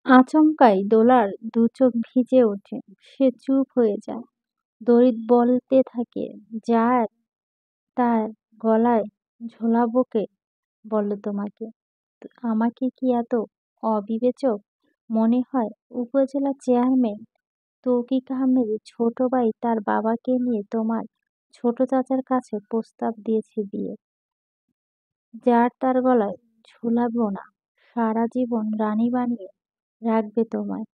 আচমকাই দোলার দুচোখ ভিজে ওঠে। সে চুপ হয়ে যায়। দড়িত বলতে থাকে, যার তার গলায় ঝোলাবো কে বলল তোমাকে? আমাকে কি এত অবিবেচক মনে হয়? উপজেলা চেয়ারম্যান তৌকিক আহমেদের ছোট ভাই তার বাবাকে নিয়ে তোমার ছোট চাচার কাছে প্রস্তাব দিয়েছে বিয়ে। যার তার গলায় ঝুলাবো না, সারা জীবন রানী বানিয়ে রাখবে তোমায়।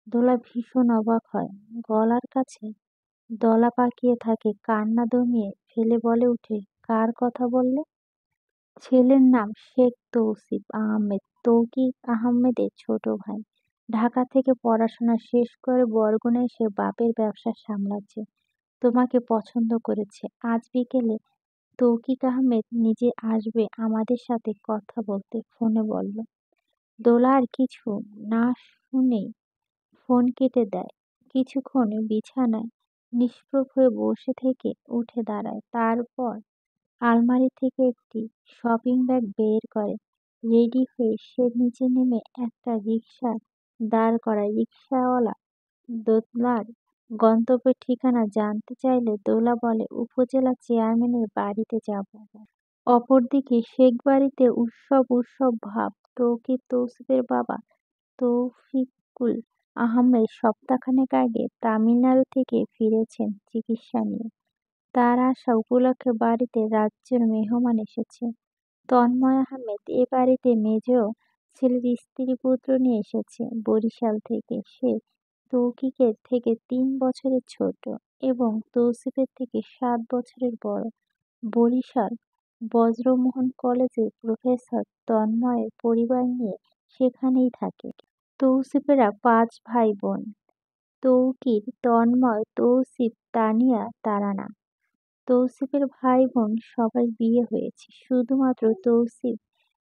দোলা ভীষণ অবাক হয়। গলার কাছে দলা পাকিয়ে থাকে, কান্না দমিয়ে ফেলে বলে উঠে, কার কথা বললে? ছেলের নাম শেখ তৌসিফ আহমেদ, তৌকিক আহমেদের ছোট ভাই। ঢাকা থেকে পড়াশোনা শেষ করে বরগুনা এসে বাপের ব্যবসা সামলাচ্ছে। তোমাকে পছন্দ করেছে। আজ বিকেলে তৌকিক আহমেদ নিজে আসবে আমাদের সাথে কথা বলতে, ফোনে বলল। দোলা আর কিছু না শুনেই ফোন কেটে দেয়। কিছুক্ষণ বিছানায় নিষ্প্রভ হয়ে বসে থেকে উঠে দাঁড়ায়। তারপর আলমারি থেকে একটি শপিং ব্যাগ বের করে। রেডি হয়ে সে নিচে নেমে একটা রিকশা দাঁড় করায়। রিকশাওয়ালা দোলার গন্তব্যের ঠিকানা জানতে চাইলে দোলা বলে, উপজেলা চেয়ারম্যানের বাড়িতে যাব। অপরদিকে শেখ বাড়িতে উৎসব উৎসব ভাব। তৌকির তৌসিফের বাবা তৌফিকুল আহমেদ সপ্তাহখানেক আগে তামিলনাড়ু থেকে ফিরেছেন চিকিৎসা নিয়ে। তার আসা উপলক্ষে বাড়িতে রাজ্যের মেহমান এসেছে। তন্ময় আহমেদ এ বাড়িতে মেজ ছেলের স্ত্রী পুত্র নিয়ে এসেছে বরিশাল থেকে। সে তৌকিকের থেকে 3 বছরের ছোট এবং তৌসিফের থেকে 7 বছরের বড়। বরিশাল বজ্রমোহন কলেজের প্রফেসর তন্ময়ের পরিবার নিয়ে সেখানেই থাকে। তৌসিফেরা 5 ভাই বোন। তৌকির, তন্ময়, তৌসিফ, তানিয়া, তারানা। তৌসিফের ভাই বোন সবার বিয়ে হয়েছে, শুধুমাত্র তৌসিফ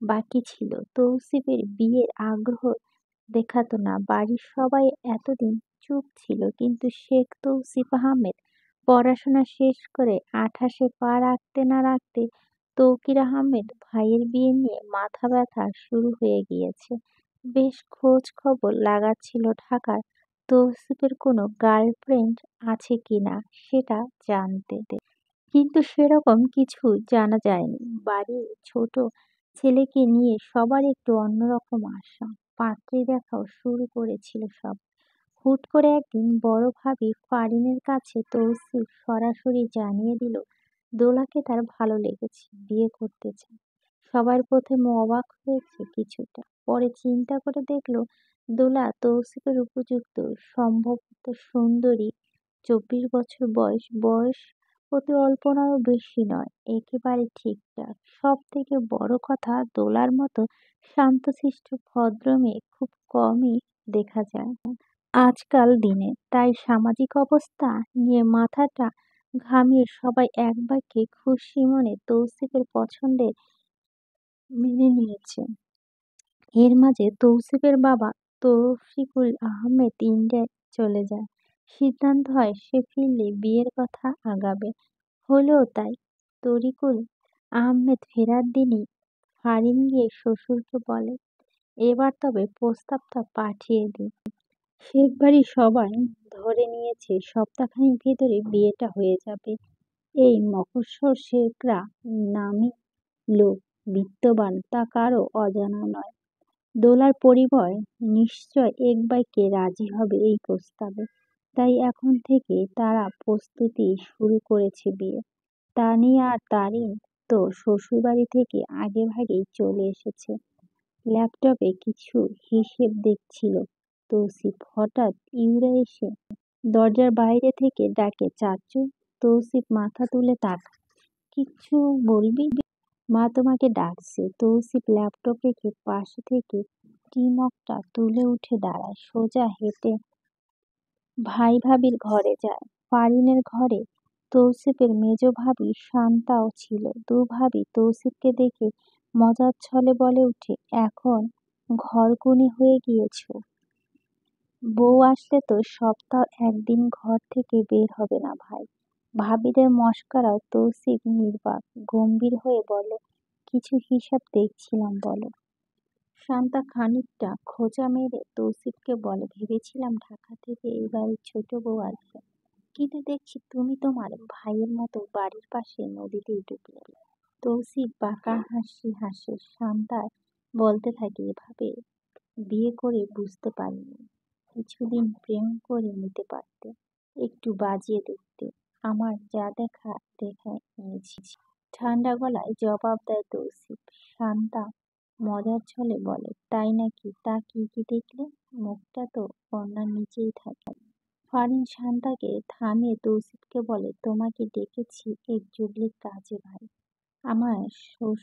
বাকি ছিল। তৌসিফের বিয়ের আগ্রহ দেখাতো না। বাড়ির সবাই এতদিন চুপ ছিল, কিন্তু শেখ তৌসিফ আহমেদ পড়াশোনা শেষ করে 28-এ পা রাখতে না রাখতে তৌকির আহমেদ ভাইয়ের বিয়ে নিয়ে মাথা ব্যথা শুরু হয়ে গিয়েছে। বেশ খোঁজ খবর লাগাচ্ছিল ঢাকার তৌসিফের কোনো গার্লফ্রেন্ড আছে কিনা সেটা জানতে। কিন্তু সেরকম কিছু জানা যায়নি। বাড়ির ছোট ছেলেকে নিয়ে সবার একটু অন্যরকম আশা। পাত্রী দেখাও শুরু করেছিল সব। হুট করে একদিন বড় ভাবি ফারিনের কাছে তৌসিফ সরাসরি জানিয়ে দিল, দোলাকে তার ভালো লেগেছে, বিয়ে করতে চায়। সবার প্রথমে অবাক হয়েছে কিছুটা, পরে চিন্তা করে দেখলো দোলা তৌসিফের উপযুক্ত, সম্ভবত সুন্দরী। 24 বছর বয়স। বয়স অতি অল্পনারও বেশি নয়, একেবারে ঠিকঠাক। সব থেকে বড় কথা, দোলার মতো শান্তশিষ্ট ভদ্র মেয়ে খুব কমই দেখা যায় আজকাল দিনে। তাই সামাজিক অবস্থা নিয়ে মাথাটা ঘামিয়ে সবাই এক বাক্যে খুশি মনে তৌসিফের পছন্দের মেনে নিয়েছে। এর মাঝে তৌসিফের বাবা তৌফিকুল আহমেদ ইন্ডিয়ায় চলে যায়। সিদ্ধান্ত হয় সে ফিরলে বিয়ের কথা আগাবে। হলেও তাই। তরিকুল আহমেদ ফেরার দিনই ফারিন গিয়ে শ্বশুরকে বলে, এবার তবে প্রস্তাবটা পাঠিয়ে দিই। শেখ বাড়ির সবাই ধরে নিয়েছে সপ্তাহখানেক ভেতরে বিয়েটা হয়ে যাবে। এই মফস্বল শেখরা নামী লোক, বিত্তবান, তা কারো অজানা নয়। দোলার পরিবার নিশ্চয় এক বাক্যে রাজি হবে এই প্রস্তাবে। তাই এখন থেকে তারা প্রস্তুতি শুরু করেছে বিয়ে। তানিয়া আর তারিন তো শ্বশুরবাড়ি থেকে আগেভাগেই চলে এসেছে। ল্যাপটপে কিছু হিসেব দেখছিল তৌসিফ। হঠাৎ ইউরা এসে দরজার বাইরে থেকে ডাকে, চাচু। তৌসিফ মাথা তুলে তাকায়। কিচ্ছু বলবি? মা তোমাকে ডাকছে। তৌসিফ ল্যাপটপ রেখে পাশে থেকে টি মগটা তুলে উঠে দাঁড়ায়। সোজা হেঁটে ভাই ভাবির ঘরে যায়। ফারিনের ঘরে তৌসিফের মেজ ভাবি শান্তাও ছিল। দু ভাবি তৌসিফকে দেখে মজার ছলে বলে উঠে, এখন ঘরকুনি হয়ে গিয়েছ। বউ আসলে তো সপ্তাহ একদিন ঘর থেকে বের হবে না ভাই। ভাবিদের মশকরায় তৌসিফ নির্বাক, গম্ভীর হয়ে বলে, কিছু হিসাব দেখছিলাম বলো। শান্তা খানিকটা খোঁচা মেরে তৌসিফকে বলে, ভেবেছিলাম ঢাকা থেকে এই বাড়ির ছোট বউ আসবে, কিন্তু দেখছি তুমি তোমার ভাইয়ের মতো বাড়ির পাশে নদীতেই ডুবলে। তৌসিফ বাঁকা হাসি হাসে। শান্তা বলতে থাকে, এভাবে বিয়ে করে বুঝতে পারিনি, কিছুদিন প্রেম করে নিতে পারতে, একটু বাজিয়ে দেখতে, আমার যা দেখা দেখায় নিয়েছি। ঠান্ডা গলায় জবাব দেয় তৌসিফ। শান্তা মজার ছলে বলে, তাই নাকি? তা কি কি দেখলে? মুখটা তো কন্যার নিচেই থাকে। ফারিন শান্তাকে থামিয়ে তৌসিফকে বলে, তোমাকে ডেকেছি এক জরুরি কাজে ভাই। আমার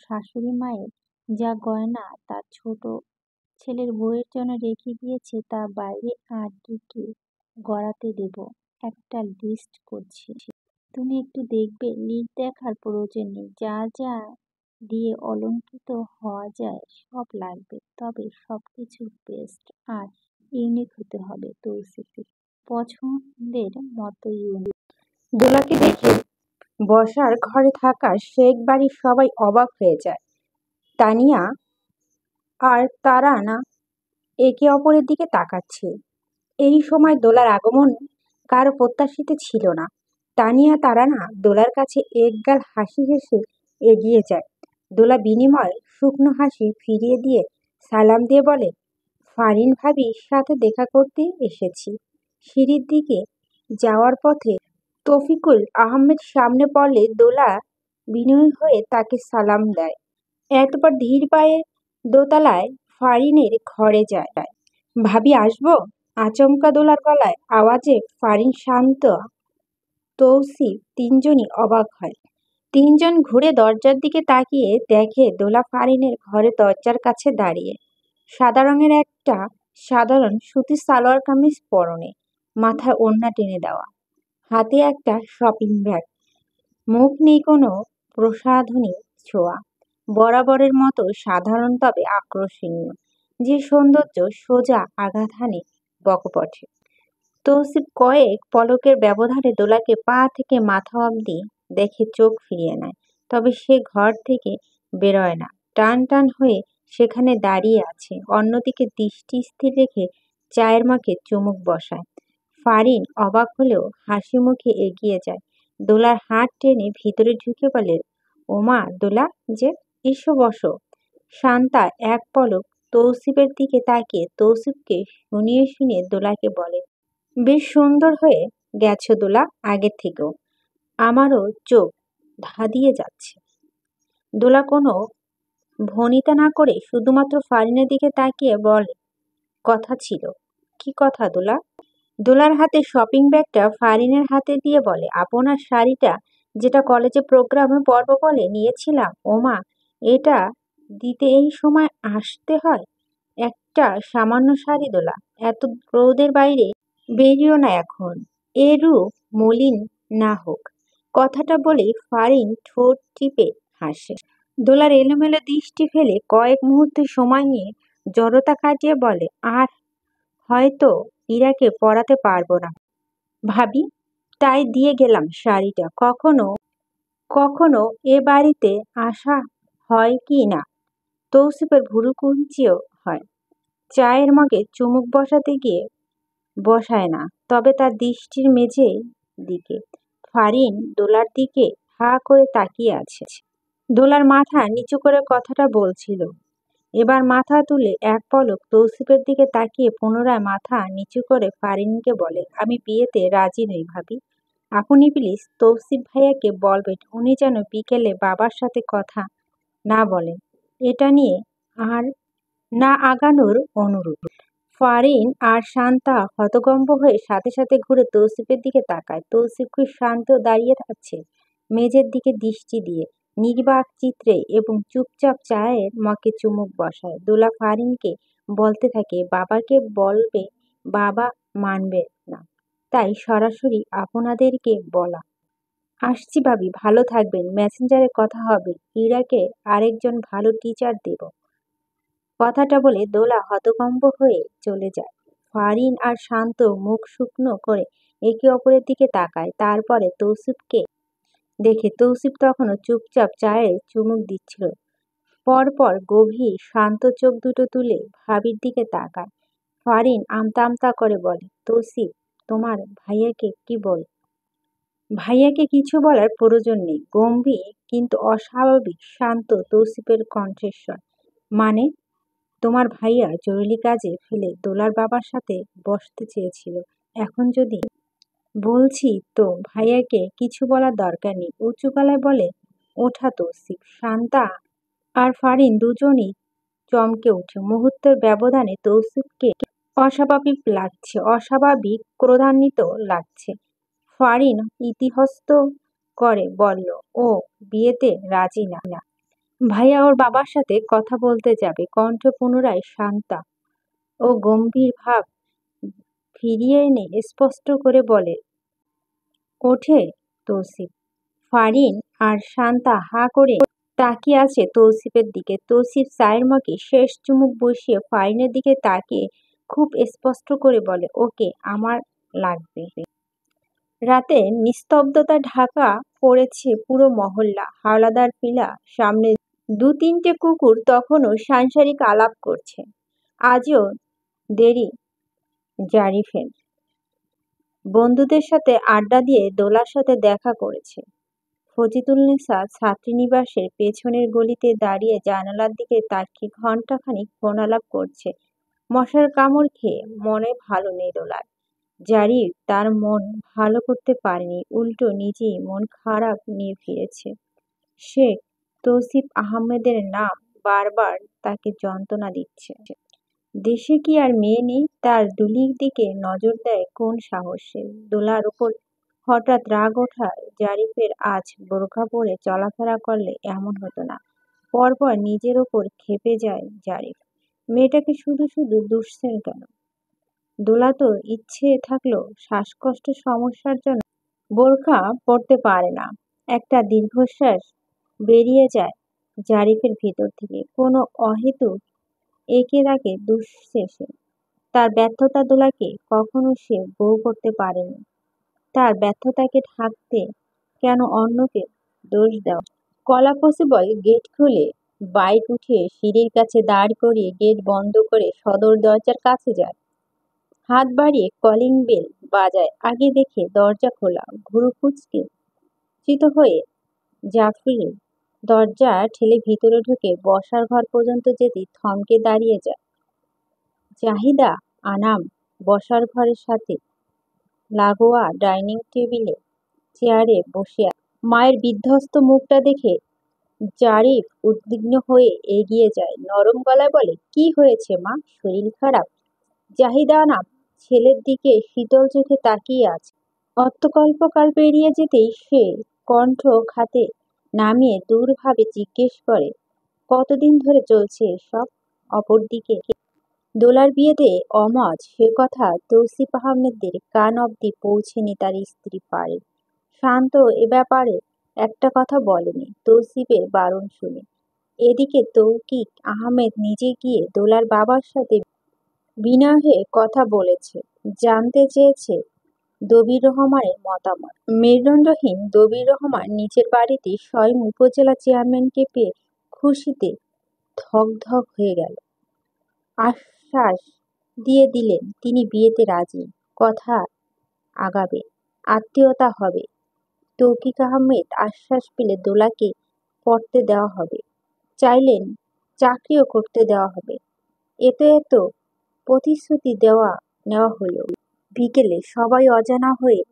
শাশুড়ি মায়ের যা গয়না তার ছোট ছেলের বউয়ের জন্য রেখে গিয়েছে, তা বাইরে আর কি কি গড়াতে দেব, একটা লিস্ট করছি। তুমি একটু দেখবে। লিস্ট দেখার প্রয়োজন নেই, যা যা দিয়ে অলংকৃত হওয়া যায় সব লাগবে, তবে সবকিছু বেস্ট আর ইউনিক হতে হবে। তৌসিফের পছন্দের মতো ইউনিক। দোলাকে দেখে বসার ঘরে থাকা শেখ বাড়ির সবাই অবাক হয়ে যায়। তানিয়া আর তারানা একে অপরের দিকে তাকাচ্ছে। এই সময় দোলার আগমন কারো প্রত্যাশিত ছিল না। তানিয়া তারানা দোলার কাছে একগাল হাসি হেসে এগিয়ে যায়। দোলা বিনিময়ে শুকনো হাসি ফিরিয়ে দিয়ে সালাম দিয়ে বলে, ফারিন ভাবির সাথে দেখা করতে এসেছি। সিঁড়ির দিকে যাওয়ার পথে তৌফিকুল আহমেদ সামনে পড়লে দোলা বিনয়ী হয়ে তাকে সালাম দেয়। এরপর ধীর পায়ে দোতলায় ফারিনের ঘরে যায়। ভাবি আসবো? আচমকা দোলার গলায় আওয়াজে ফারিন, শান্ত, তৌসিফ তিনজনই অবাক হয়। তিনজন ঘুরে দরজার দিকে তাকিয়ে দেখে দোলা ফারিনের ঘরে দরজার কাছে দাঁড়িয়ে। সাদা রঙের একটা সাধারণ সুতির সালোয়ার কামিজ পরনে, মাথায় ওড়না টেনে দেওয়া, হাতে একটা শপিং ব্যাগ। মুখ নেই কোনো প্রসাধনী ছোঁয়া, বরাবরের মতো সাধারণ তবে আকর্ষণীয়, যে সৌন্দর্য সোজা আঘাত হানে বকপটে। তৌসিফ কয়েক পলকের ব্যবধানে দোলাকে পা থেকে মাথা অবধি দেখে চোখ ফিরিয়ে নেয়, তবে সে ঘর থেকে বেরোয় না। টান টান হয়ে সেখানে দাঁড়িয়ে আছে। অন্যদিকে দৃষ্টি স্থির রেখে চায়ের মগে চুমুক বসায়। ফারিন অবাক হলেও হাসি মুখে এগিয়ে যায়। দোলার হাত টেনে ভিতরে ঢুকে বলে, ওমা দোলা যে, এসো বসো। শান্তা এক পলক তৌসিফের দিকে তাকিয়ে তৌসিফকে শুনিয়ে শুনিয়ে দোলাকে বলে, বেশ সুন্দর হয়ে গেছো দোলা, আগের থেকেও। আমারও চোখ ধাঁধিয়ে যাচ্ছে। দোলা কোনো ভনিতা না করে শুধুমাত্র ফারিনের দিকে তাকিয়ে বলে, কথা ছিল। কি কথা দোলা? দোলার হাতে শপিং ব্যাগটা ফারিনের হাতে দিয়ে বলে, আপনার শাড়িটা যেটা কলেজে প্রোগ্রামে পরব বলে নিয়েছিলাম, ওমা এটা দিতে এই সময় আসতে হয়? একটা সামান্য শাড়ি দোলা, এত রোদের বাইরে বেরিও না এখন, এ রূপ মলিন না হোক। কথাটা বলে ফারিন ঠোঁট টিপে হাসে। দোলার এলোমেলো দৃষ্টি ফেলে কয়েক মুহূর্ত সময় নিয়ে জড়তা কাটিয়ে বলে, আর হয়তো ইরাকে পরাতে পারবো না ভাবি, তাই দিয়ে গেলাম শাড়িটা। কখনো কখনো এ বাড়িতে আসা হয় কি না? তৌসিফের ভুরু কুঞ্চিও হয়। চায়ের মগে চুমুক বসাতে গিয়ে বসায় না, তবে তার দৃষ্টির মেঝের দিকে। ফারিন দোলার দিকে হা করে তাকিয়ে আছে। দোলার মাথা নিচু করে কথাটা বলছিল। এবার মাথা তুলে এক পলক তৌসিফের দিকে তাকিয়ে পুনরায় মাথা নিচু করে ফারিনকে বলে, আমি বিয়েতে রাজি নই ভাবি। আপনি প্লিজ তৌসিফ ভাইয়াকে বলবেন উনি যেন বিকেলে বাবার সাথে কথা না বলেন, এটা নিয়ে আর না আগানোর অনুরোধ। ফারিন আর শান্তা হতভম্ব হয়ে সাথে সাথে ঘুরে তৌসিফের দিকে তাকায়। তৌসিফ খুব শান্ত দাঁড়িয়ে আছে, মেঝের দিকে দৃষ্টি দিয়ে, নির্বাক চিত্রে, এবং চুপচাপ চায়ের মগে চুমুক বসায়। দোলা ফারিনকে বলতে থাকে, বাবাকে বলবে বাবা মানবে না, তাই সরাসরি আপনাদেরকে বলা। আসছি ভাবি, ভালো থাকবেন, মেসেঞ্জারে কথা হবে, ইরাকে আরেকজন ভালো টিচার দেব। কথাটা বলে দোলা হতভম্ব হয়ে চলে যায়। ফারিন আর শান্ত মুখ শুকনো করে একে অপরের দিকে তাকায়। তারপরে তৌসিফকে দেখে তৌসিফ তখনও চুপচাপ চায়ে চুমুক দিচ্ছিল। পরপর গভীর শান্ত চোখ দুটো তুলে ভাবির দিকে তাকায়। ফারিন আমতা আমতা করে বলে, তৌসিফ, তোমার ভাইয়াকে কি বল? ভাইয়াকে কিছু বলার প্রয়োজন নেই। গম্ভীর কিন্তু অস্বাভাবিক শান্ত তৌসিফের কণ্ঠস্বর। মানে? তোমার ভাইয়া জরুরি কাজে ফেলে দোলার বাবার সাথে বসতে চেয়েছিল। এখন যদি বলছি তো ভাইয়াকে কিছু বলার দরকার নেই, উঁচু গলায় বলে ওঠা তৌসিফ। শান্তা আর ফারিন দুজনই চমকে ওঠে। মুহূর্তের ব্যবধানে তৌসিফকে অস্বাভাবিক ক্রোধান্বিত লাগছে। ফারিন ইতস্তত করে বলল, ও বিয়েতে রাজি না। ভাইয়া ওর বাবার সাথে কথা বলতে যাবে। কণ্ঠ পুনরায় শান্তা ও গম্ভীর ভাব ফিরিয়ে এনে স্পষ্ট করে বলে ওঠে তৌসিফ। ফারিন আর শান্তা হাঁ করে তাকিয়ে আছে তৌসিফের দিকে। তৌসিফ চায়ের মগে শেষ চুমুক বসিয়ে ফারিনের দিকে তাকিয়ে খুব স্পষ্ট করে বলে, ওকে, আমার লাগবে। রাতে নিস্তব্ধতা ঢাকা পড়েছে পুরো মহল্লা। হাওলাদার ফিলা সামনে দু তিনটে কুকুর তখনও সাংসারিক আলাপ করছে। আজও দেরি জারিফের বন্ধুদের সাথে আড্ডা দিয়ে দোলার সাথে দেখা করেছে। ফজিতুন্নেসা ছাত্রীনিবাসের পেছনের গলিতে দাঁড়িয়ে জানালার দিকে তাকিয়ে ঘণ্টাখানিক ফোন আলাপ করছে। মশার কামড় খেয়ে মনে ভালো নেই দোলার। জারিফ তার মন ভালো করতে পারেনি, উল্টো নিজেই মন খারাপ নিয়ে ফিরেছে। শেখ তৌসিফ আহমেদের নাম বারবার তাকে যন্ত্রণা দিচ্ছে। দেশে কি আর মেয়ে নেই? তার দুলির দিকে নজর দেয় কোন সাহসে? দোলার ওপর হঠাৎ রাগ ওঠায়। জারিফের আজ বোরখা পরে চলাফেরা করলে এমন হতো না। পরপর নিজের ওপর ক্ষেপে যায় জারিফ। মেয়েটাকে শুধু শুধু দুষছেন কেন? দোলা তো ইচ্ছে থাকলেও শ্বাসকষ্ট সমস্যার জন্য বোরখা পরতে পারে না। একটা দীর্ঘশ্বাস বেরিয়ে যায় জারিফের ভিতর থেকে। কোনো অহেতুক একে তাকে দুষছে সে। তার ব্যর্থতা দোলাকে কখনো সে বউ করতে পারেনি। তার ব্যর্থতাকে ঢাকতে কেন অন্যকে দোষ দেওয়া? কলা পসিবল গেট খুলে বাইক উঠিয়ে সিঁড়ির কাছে দাঁড় করিয়ে গেট বন্ধ করে সদর দরজার কাছে যায়। হাত বাড়িয়ে কলিং বেল বাজায়। আগে দেখে দরজা খোলা। ঘুরু কুঁচকে চিত হয়ে জাফরি দরজা ঠেলে ভিতরে ঢুকে বসার ঘর পর্যন্ত যেতেই থমকে দাঁড়িয়ে যায়। জাহিদা আনাম বসার ঘরের সাথে লাগোয়া ডাইনিং টেবিলে চেয়ারে বসে আছে। মায়ের বিধ্বস্ত মুখটা দেখে জারিফ উদ্বিগ্ন হয়ে এগিয়ে যায়। নরম গলায় বলে, কি হয়েছে মা? শরীর খারাপ? জাহিদা আনাম ছেলের দিকে শীতল চোখে তাকিয়ে আছে। অত্যল্পকাল পেরিয়ে যেতেই সে কণ্ঠ খাতে নামিয়ে দূরভাবে জিজ্ঞেস করে, কতদিন ধরে চলছে এসব? অপরদিকে দোলার বিয়েতে অমজ সে কথা তৌসিফ আহমেদের কান অবধি পৌঁছেনি তার স্ত্রী পারে। শান্ত এ ব্যাপারে একটা কথা বলেনি তৌসিফের বারণ শুনে। এদিকে তৌকিক আহমেদ নিজে গিয়ে দোলার বাবার সাথে বিনয়ে কথা বলেছে, জানতে চেয়েছে দবির রহমানের মতামত। মেরুদণ্ডহীন দবির রহমান নিজের বাড়িতে স্বয়ং উপজেলা চেয়ারম্যানকে পেয়ে খুশিতে ধকধক হয়ে গেল। আশ্বাস দিয়ে দিলেন তিনি বিয়েতে রাজি, কথা আগাবে, আত্মীয়তা হবে। তৌকিক আহমেদ আশ্বাস পেলে দোলাকে পড়তে দেওয়া হবে, চাইলেন চাকরিও করতে দেওয়া হবে। এত প্রতিশ্রুতি নেওয়া হলো। বিকেলে সবাই অজানা হয়ে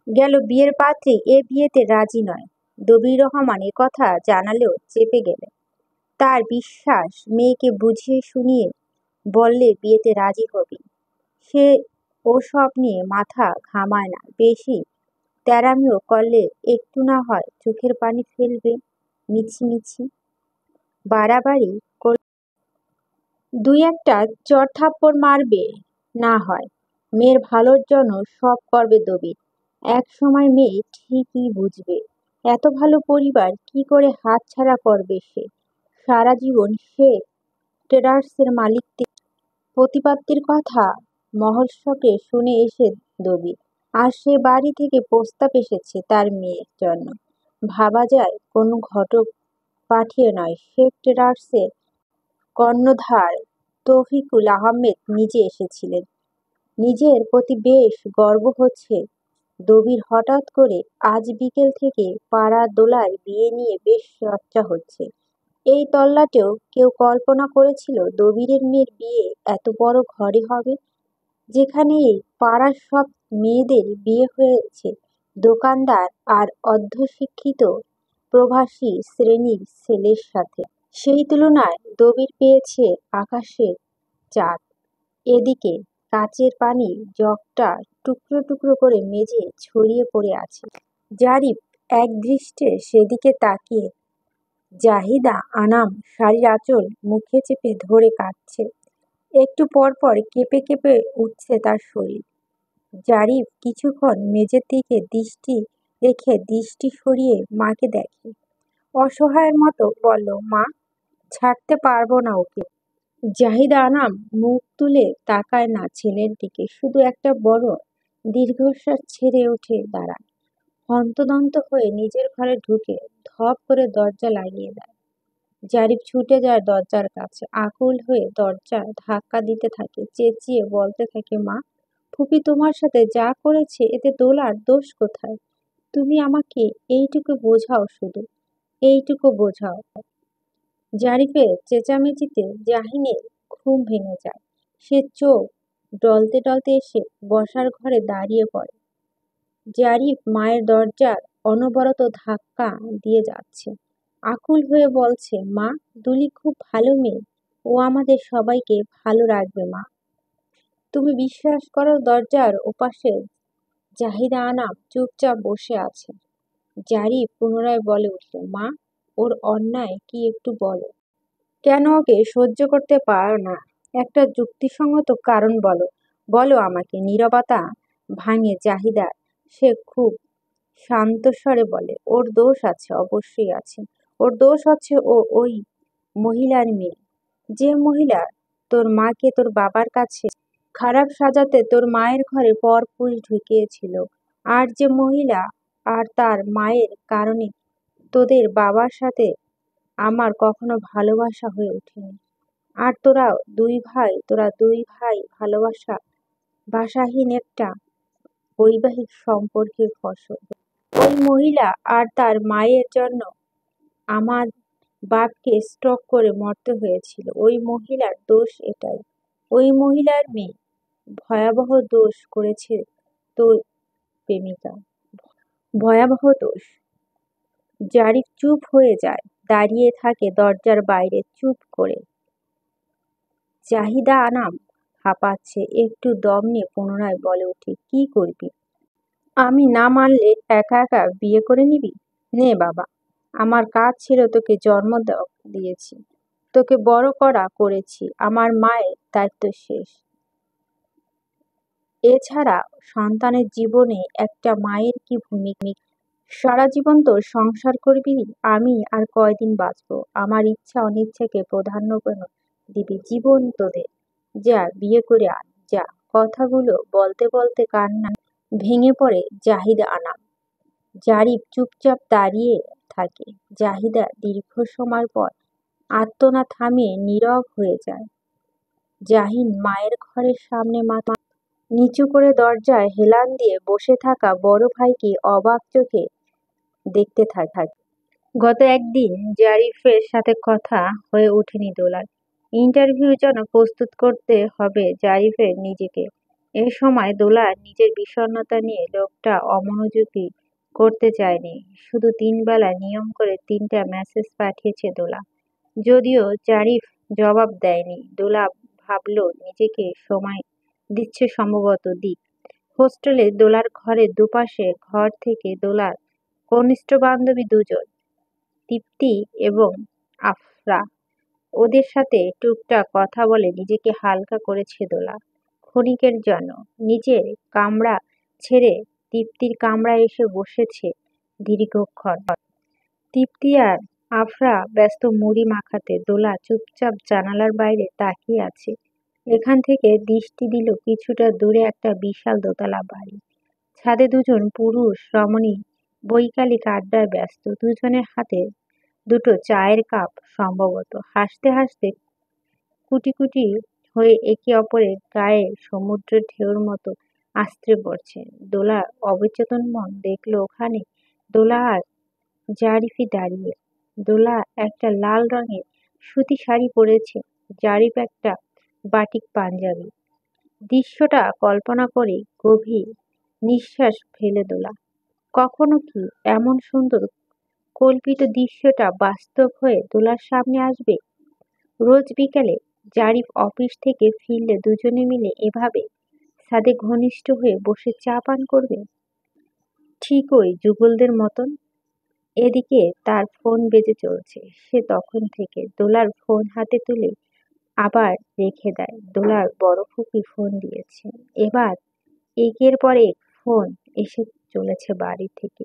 গেল বিয়ের পাত্রী এ বিয়েতে রাজি নয়। দবির রহমান এ কথা জানালেও চেপে গেলেন। তার বিশ্বাস মেয়েকে বুঝিয়ে শুনিয়ে বললে বিয়েতে রাজি হবি। সে ওসব নিয়ে মাথা ঘামায় না। বেশি তেড়ামিও করলে একটু না হয় চোখের পানি ফেলবে, মিছিমিছি বাড়াবাড়ি করলে দুই একটা চড়-থাপ্পড় মারবে না হয়। মেয়ের ভালোর জন্য সব করবে দবির। এক সময় মেয়ে ঠিকই বুঝবে এত ভালো পরিবার কি করে হাতছাড়া করবে সে। সারা জীবন সে ট্রেডার্সের মালিকদের প্রতিপত্তির কথা মহর্ষকে শুনে এসে দবির। আর সে বাড়ি থেকে প্রস্তাব এসেছে তার মেয়ের জন্য। ভাবা যায় কোনো ঘটক পাঠিয়ে নয়, শেখ ট্রেডার্সের কর্ণধার তৌফিকুল আহমেদ নিজে এসেছিলেন। নিজের প্রতি বেশ গর্ব হচ্ছে দবির। হঠাৎ করে আজ বিকেল থেকে পাড়ার দোলার বিয়ে নিয়ে বেশ চর্চা হচ্ছে। এই তল্লাটেও কেউ কল্পনা করেছিল দবিরের মেয়ের বিয়ে এত বড় ঘরে হবে, যেখানে এই পাড়ার সব মেয়েদের বিয়ে হয়েছে দোকানদার আর অর্ধশিক্ষিত প্রবাসী শ্রেণীর ছেলের সাথে। সেই তুলনায় দবির পেয়েছে আকাশের চাঁদ। এদিকে কাচের পানির জগটা টুকরো টুকরো করে মেঝে ছড়িয়ে পড়ে আছে। জারিফ একদৃষ্টে সেদিকে তাকিয়ে। জাহিদা আনাম শাড়ির আঁচল মুখে চেপে ধরে কাঁদছে। একটু পর পর কেঁপে কেঁপে উঠছে তার শরীর। জারিফ কিছুক্ষণ মেঝের দিকে দৃষ্টি রেখে দৃষ্টি সরিয়ে মাকে দেখে। অসহায়ের মতো বলল, মা, ছাড়তে পারবো না ওকে। জাহিদা আনাম মুখ তুলে তাকায় না ছেলের দিকে, শুধু একটা বড় দীর্ঘশ্বাস ছেড়ে উঠে দাঁড়ায়। হন্তদন্ত হয়ে নিজের ঘরে ঢুকে ধপ করে দরজা লাগিয়ে দেয়। জারিফ ছুটে যায় দরজার কাছে, আকুল হয়ে দরজা ধাক্কা দিতে থাকে, চেঁচিয়ে বলতে থাকে, মা, ফুপি তোমার সাথে যা করেছে এতে দোলার দোষ কোথায়? তুমি আমাকে এইটুকু বোঝাও, শুধু এইটুকু বোঝাও। জারিফের চেঁচামেচিতে জাহিনের ঘুম ভেঙে যায়। সে চোখ ডলতে ডলতে এসে বসার ঘরে দাঁড়িয়ে পড়ে। জারিফ মায়ের দরজার অনবরত ধাক্কা দিয়ে যাচ্ছে, আকুল হয়ে বলছে, মা, দুলি খুব ভালো মেয়ে, ও আমাদের সবাইকে ভালো রাখবে মা। তুমি বিশ্বাস করো। দরজার ওপাশে জাহিদা আনাম চুপচাপ বসে আছে। জারিফ পুনরায় বলে উঠল, মা, ওর অন্যায় কি একটু বলো। কেন ওকে সহ্য করতে পারো না? একটা যুক্তিসঙ্গত কারণ বলো। বলো আমাকে। নীরবতা ভাঙে জাহিদার। সে খুব শান্ত স্বরে বলে, ওর দোষ আছে, অবশ্যই আছে। ওর দোষ হচ্ছে ও ওই মহিলার মেয়ে। যে মহিলা তোর মাকে তোর বাবার কাছে খারাপ সাজাতে তোর মায়ের ঘরে পরপুরুষ ঢুকিয়েছিল। আর যে মহিলা আর তার মায়ের কারণে তোদের বাবার সাথে আমার কখনো ভালোবাসা হয়ে ওঠেনি। আর তোরা দুই ভাই ভালোবাসাহীন একটা বৈবাহিক সম্পর্কের ফসল। ওই মহিলা আর তার মায়ের জন্য আমার বাপকে স্ট্রোক করে মরতে হয়েছিল। ওই মহিলার দোষ এটাই। ওই মহিলার মেয়ে ভয়াবহ দোষ করেছে তোর প্রেমিকা। ভয়াবহ দোষ। জারিফ চুপ হয়ে যায়, দাঁড়িয়ে থাকে দরজার বাইরে চুপ করে। জাহিদা আনাম হাঁপাচ্ছে, একটু দম নিয়ে পুনরায় বলে ওঠে, কি করবি? আমি না মানলে একা একা বিয়ে করে নিবি? নে বাবা, আমার কাজ ছিল তোকে জন্ম দিয়েছি, তোকে বড় করেছি, আমার মায়ের দায়িত্ব শেষ। এছাড়া সন্তানের জীবনে একটা মায়ের কি ভূমিকা? সারা জীবন তোর সংসার করবি? আমি আর কয়দিন বাঁচবো? আমার ইচ্ছা অনিচ্ছাকে প্রাধান্য কেন দিবি? জীবন তোদের। যা, বিয়ে করে আন, যা। কথাগুলো বলতে বলতে কান্না ভেঙে পড়ে জাহিদা আনাম। জারিফ চুপচাপ দাঁড়িয়ে থাকে। জাহিদা দীর্ঘ সময় পর আর্তনাদ থামিয়ে নীরব হয়ে যায়। জাহিন মায়ের ঘরের সামনে মাথা নিচু করে দরজায় হেলান দিয়ে বসে থাকা বড় ভাইকে অবাক চোখে দেখতে থাকে। গত একদিন জারিফের সাথে কথা হয়ে ওঠেনি দোলার। ইন্টারভিউর জন্য প্রস্তুত করতে হবে জারিফের নিজেকে। এই সময় দোলা নিজের বিষণ্ণতা নিয়ে লোকটা অমনোযোগী করতে চায়নি। শুধু 3 বেলা নিয়ম করে 3টা মেসেজ পাঠিয়েছে দোলা। যদিও জারিফ জবাব দেয়নি, দোলা ভাবল নিজেকে সময় দিচ্ছে, সম্ভবত দিক। হোস্টেলে দোলার ঘরের দুপাশে ঘর থেকে দোলার কনিষ্ঠ বান্ধবী দুজন, তৃপ্তি এবং আফরা। ওদের সাথে টুকটাক কথা বলে নিজেকে হালকা করেছে দোলা। ক্ষণিকের জন্য নিজের কামরা ছেড়ে তৃপ্তির কামরায় এসে বসেছে দীর্ঘক্ষণ। তৃপ্তি আর আফরা ব্যস্ত মুড়ি মাখাতে। দোলা চুপচাপ জানালার বাইরে তাকিয়ে আছে। এখান থেকে দৃষ্টি দিল কিছুটা দূরে একটা বিশাল দোতলা বাড়ি। ছাদে দুজন পুরুষ রমণী বৈকালিক আড্ডায় ব্যস্ত। দুজনের হাতে দুটো চায়ের কাপ সম্ভবত। হাসতে হাসতে কুটি কুটি হয়ে একে অপরের গায়ে সমুদ্রের ঢেউর মতো আছড়ে পড়ছে। দোলার অবচেতন মন দেখল ওখানে দোলা আর জারিফি দাঁড়িয়ে। দোলা একটা লাল রঙের সুতি শাড়ি পরেছে, জারিফ একটা বাটিক পাঞ্জাবি। দৃশ্যটা কল্পনা করে গভীর নিঃশ্বাস ফেলে দোলা। কখনো কি এমন সুন্দর কল্পিত দৃশ্যটা বাস্তব হয়ে দোলার সামনে আসবে? রোজ বিকালে জারিফ অফিস থেকে ফিরলে দুজনে মিলে এভাবে ছাদে ঘনিষ্ঠ হয়ে বসে চা পান করবে, ঠিক ওই যুগলদের মতন। এদিকে তার ফোন বেজে চলছে। সে তখন থেকে দোলার ফোন হাতে তুলে আবার রেখে দেয়। দোলার বড় ফুপি ফোন দিয়েছে। এবার একের পর এক ফোন এসে চলেছে বাড়ি থেকে।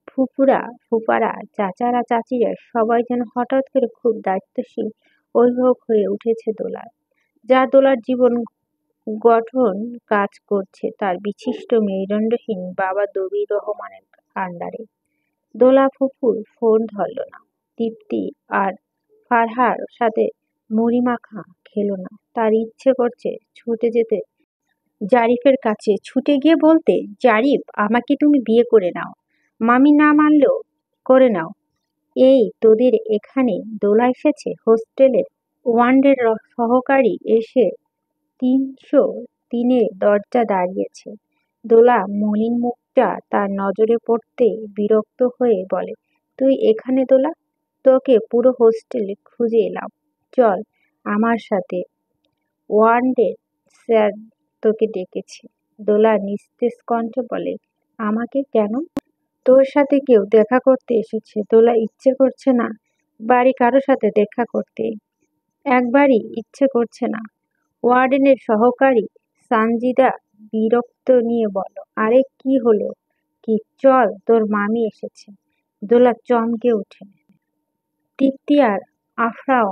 ফুপুরা, ফুপারা, চাচারা, চাচিরা সবাই যেন হঠাৎ করে খুব দায়িত্বশীল অভিভাবক হয়ে উঠেছে দোলার। যার দোলার জীবন গঠন কাজ করছে তার বিশিষ্ট মেরুদণ্ডহীন বাবা দবির রহমানের আন্ডারে। দোলা ফুপুর ফোন ধরল না। তৃপ্তি আর ফারহার সাথে মুড়ি মাখা খেলো না। তার ইচ্ছে করছে ছুটে যেতে জারিফের কাছে, ছুটে গিয়ে বলতে, জারিফ, আমাকে তুমি বিয়ে করে নাও। মামি না মানলেও করে নাও। এই তোদের এখানে দোলা এসেছে। হোস্টেলের ওয়ার্ডের সহকারী এসে ৩০৩-এ দরজা দাঁড়িয়েছে। দোলা মলিন মুখটা তার নজরে পড়তে বিরক্ত হয়ে বলে, তুই এখানে দোলা? তোকে পুরো হোস্টেলে খুঁজে এলাম। চল আমার সাথে, ওয়ার্ডেন স্যার তোকে ডেকেছে। দোলা নিস্তেজ কণ্ঠে বলে, আমাকে কেন? তোর সাথে কেউ দেখা করতে এসেছে। দোলা ইচ্ছে করছে না বাড়ি কারো সাথে দেখা করতে, একবারই ইচ্ছে করছে না। ওয়ার্ডেনের সহকারী সানজিদা বিরক্ত নিয়ে বলল, আরে কি হলো কি, চল, তোর মামি এসেছে। দোলা চমকে ওঠে। তৃপ্তি আর আফরাও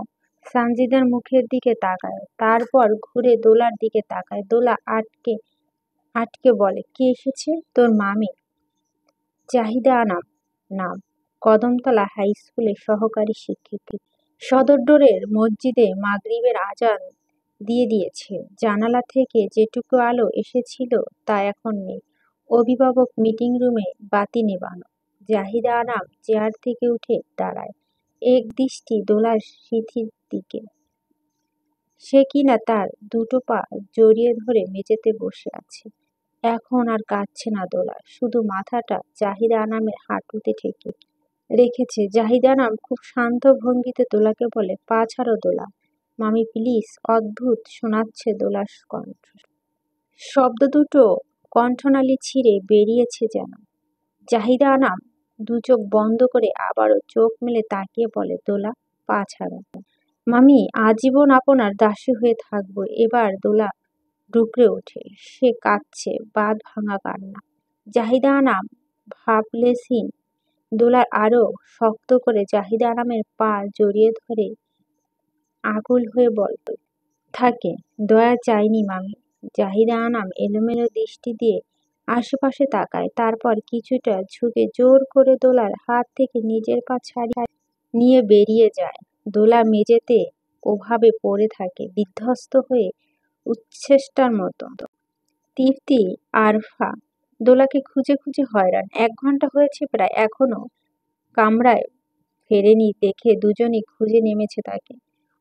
সানজিদার মুখের দিকে তাকায়, তারপর ঘুরে দোলার দিকে তাকায়। দোলা আটকে আটকে বলে, কে এসেছে? তোর মামি। জাহিদা আনাম নাম, কদমতলা হাই স্কুলের সহকারী শিক্ষিকা। সদর ডোরের মসজিদে মাগরিবের আজান দিয়ে দিয়েছে। জানালা থেকে যেটুকু আলো এসেছিল তা এখন নেই। অভিভাবক মিটিং রুমে বাতি নেবানো। জাহিদা আনাম চেয়ার থেকে উঠে দাঁড়ায়, এক দৃষ্টি দোলার সিঁথির দিকে। সে কিনা তার দুটো পা জড়িয়ে ধরে মেঝেতে বসে আছে। এখন আর কাঁদছে না দোলা, শুধু মাথাটা জাহিদা আনামের হাঁটুতে ঠেকে রেখেছে। জাহিদা আনাম খুব শান্ত ভঙ্গিতে দোলাকে বলে, পা ছাড়ো দোলা। মামি প্লিজ। অদ্ভুত শোনাচ্ছে দোলার কণ্ঠ। শব্দ দুটো কণ্ঠনালী ছিঁড়ে বেরিয়েছে যেন। জাহিদা আনাম দু চোখ বন্ধ করে আবারও চোখ মেলে তাকিয়ে বলে, দোলা, পা ছাড়ো। মামি, আজীবন আপনার দাসী হয়ে থাকবো। এবার দোলা ডুকরে ওঠে। সে কাঁদছে, বাঁধ ভাঙা কান্না। জাহিদা আনাম ভাবলেশহীন দোলার আরো শক্ত করে জাহিদা আনামের পা জড়িয়ে ধরে আকুল হয়ে বলতে থাকে, দয়া চাইনি মামি। জাহিদা আনাম এলোমেলো দৃষ্টি দিয়ে আশেপাশে তাকায়, তারপর কিছুটা ঝুঁকে জোর করে দোলার হাত থেকে নিজের পা ছাড়িয়ে নিয়ে বেরিয়ে যায়। দোলা মেঝেতে ওভাবে পড়ে থাকে, বিধ্বস্ত হয়ে উচ্ছেষ্টার মতো। তৃপ্তি আরফা দোলাকে খুঁজে খুঁজে হয়রান। ১ ঘন্টা হয়েছে প্রায়, এখনো কামরায় ফেরেনি দেখে দুজনেই খুঁজে নেমেছে তাকে।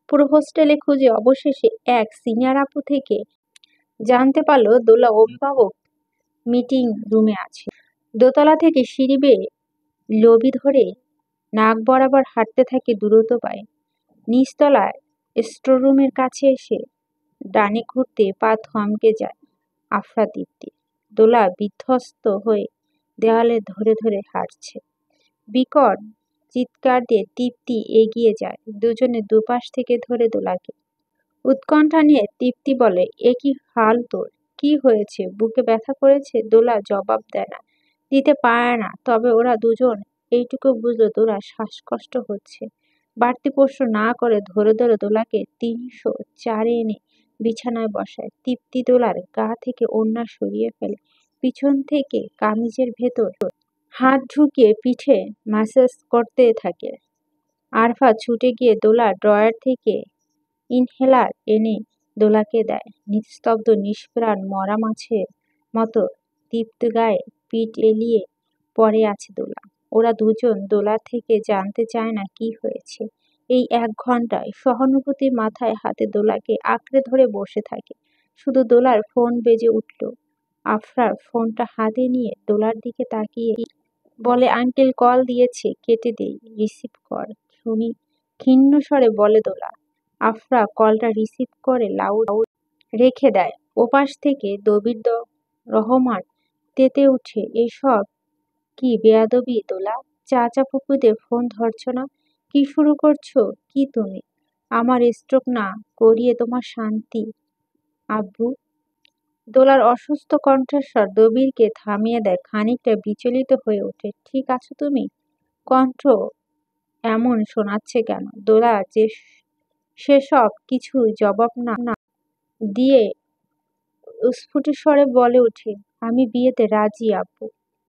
পুরো হোস্টেলে খুঁজে অবশেষে এক সিনিয়র আপু থেকে জানতে পারল দোলা অভিভাবক মিটিং রুমে আছে। দোতলা থেকে সিঁড়ি বেয়ে লবি ধরে নাক বরাবর হাঁটতে থাকে দ্রুত পায়ে। নিচতলায় স্টোররুমের কাছে এসে ডানে ঘুরতে পা থমকে যায় আফরা তৃপ্তি। দোলা বিধ্বস্ত হয়ে দেওয়ালে ধরে ধরে হাঁটছে। বিকট চিৎকার দিয়ে তৃপ্তি এগিয়ে যায়। দুজনে দুপাশ থেকে ধরে দোলাকে। উৎকণ্ঠা নিয়ে তৃপ্তি বলে, এ কি হাল তোর? কি হয়েছে? বুকে ব্যথা করেছে? দোলা জবাব দেয় না, দিতে পারে না। তবে ওরা দুজন এইটুকু বুঝলো দোলার শ্বাসকষ্ট হচ্ছে। বাড়তি প্রশ্ন না করে ধরে ধরে দোলাকে ৩০৪-এ এনে বিছানায় বসায়। তৃপ্তি দোলার গা থেকে ওড়না সরিয়ে ফেলে, পিছন থেকে কামিজের ভেতর হাত ঢুকিয়ে পিঠে ম্যাসাজ করতে থাকে। আরফা ছুটে গিয়ে দোলার ড্রয়ার থেকে ইনহেলার এনে দোলাকে দেয়। নিস্তব্ধ নিষ্প্রাণ মরা মাছের মতো দীপ্ত গায়ে পিঠ এলিয়ে পড়ে আছে দোলা। ওরা দুজন দোলা থেকে জানতে চায় না কি হয়েছে। এই 1 ঘন্টায় সহানুভূতির মাথায় হাতে দোলাকে আঁকড়ে ধরে বসে থাকে। শুধু দোলার ফোন বেজে উঠল। আফরার ফোনটা হাতে নিয়ে দোলার দিকে তাকিয়ে বলে, আঙ্কেল কল দিয়েছে, কেটে দেই, রিসিভ কর। ক্ষীণ স্বরে বলে দোলা। আফরা কলটা রিসিভ করে লাউড রেখে দেয়। ওপাশ থেকে দবির রহমান তেতে উঠে, এসব কি বেয়াদবি দোলা? চাচা ফুপুদের ফোন ধরছ না? কি শুরু করছো কি তুমি? আমার স্ট্রোক না করিয়ে তোমার শান্তি আব্বু? দোলার অসুস্থ কণ্ঠস্বর দবিরকে থামিয়ে দেয়। খানিকটা বিচলিত হয়ে ওঠে। ঠিক আছো তুমি? কণ্ঠ এমন শোনাচ্ছে কেন? দোলা যে সেসব কিছুই জবাব না দিয়ে স্ফুট স্বরে বলে ওঠে, আমি বিয়েতে রাজি আব্বু।